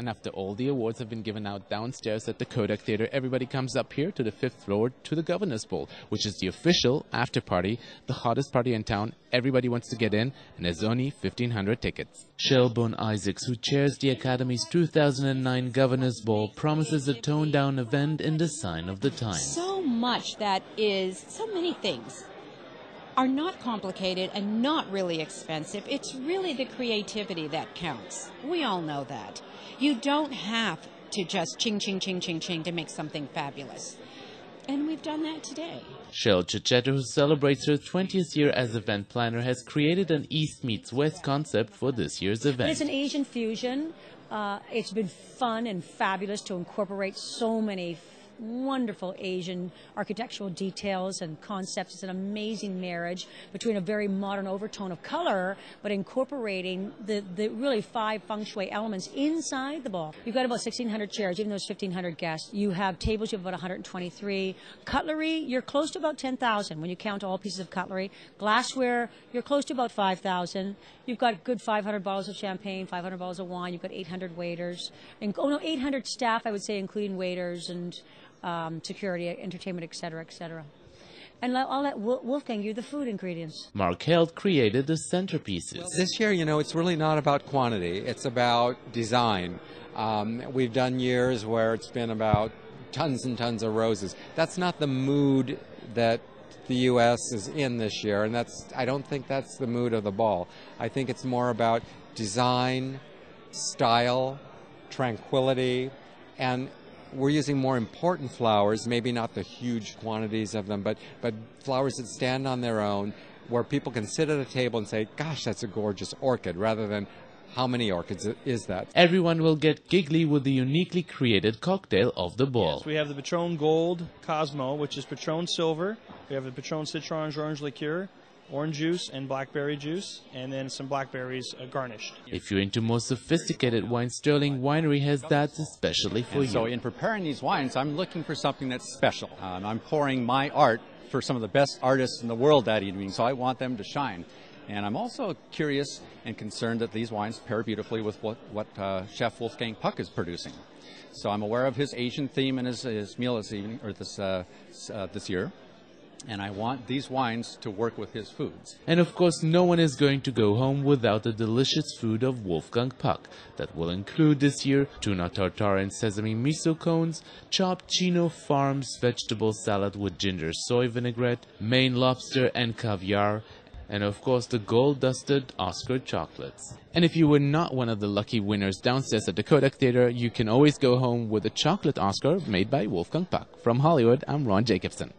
And after all the awards have been given out downstairs at the Kodak Theater, everybody comes up here to the 5th floor to the Governor's Ball, which is the official after party, the hottest party in town. Everybody wants to get in, and there's only 1,500 tickets. Cheryl Isaacs, who chairs the Academy's 2009 Governor's Ball, promises a toned-down event in the sign of the times. So much that is, so many things are not complicated and not really expensive. It's really the creativity that counts. We all know that. You don't have to just ching, ching, ching, ching, ching to make something fabulous. And we've done that today. Cheryl Cecchetto, who celebrates her 20th year as event planner, has created an East meets West concept for this year's event. It's an Asian fusion. It's been fun and fabulous to incorporate so many wonderful Asian architectural details and concepts. It's an amazing marriage between a very modern overtone of color, but incorporating the really 5 feng shui elements inside the ball. You've got about 1,600 chairs, even though there's 1,500 guests. You have tables, you have about 123. Cutlery, you're close to about 10,000 when you count all pieces of cutlery. Glassware, you're close to about 5,000. You've got good 500 bottles of champagne, 500 bottles of wine. You've got 800 waiters. And, 800 staff, I would say, including waiters and security, entertainment, etc., etc. And I'll let Wolfgang give you the food ingredients. Mark Held created the centerpieces. Well, this year, it's really not about quantity. It's about design. We've done years where it's been about tons and tons of roses. That's not the mood that the U.S. is in this year, and I don't think that's the mood of the ball. I think it's more about design, style, tranquility, and we're using more important flowers, maybe not the huge quantities of them, but flowers that stand on their own, where people can sit at a table and say, gosh, that's a gorgeous orchid, rather than how many orchids is that? Everyone will get giggly with the uniquely created cocktail of the ball. Yes, we have the Patron Gold Cosmo, which is Patron Silver. We have the Patron Citron Orange Liqueur, orange juice and blackberry juice, and then some blackberries garnished. If you're into more sophisticated wine, Sterling Winery has that especially for you. So in preparing these wines, I'm looking for something that's special. I'm pouring my art for some of the best artists in the world that evening, so I want them to shine. And I'm also curious and concerned that these wines pair beautifully with what Chef Wolfgang Puck is producing. So I'm aware of his Asian theme in his meal this evening, or this year. And I want these wines to work with his foods. And of course, no one is going to go home without the delicious food of Wolfgang Puck. That will include this year tuna tartare and sesame miso cones, chopped Chino Farms vegetable salad with ginger soy vinaigrette, Maine lobster and caviar, and of course the gold-dusted Oscar chocolates. And if you were not one of the lucky winners downstairs at the Kodak Theater, you can always go home with a chocolate Oscar made by Wolfgang Puck. From Hollywood, I'm Ron Jacobson.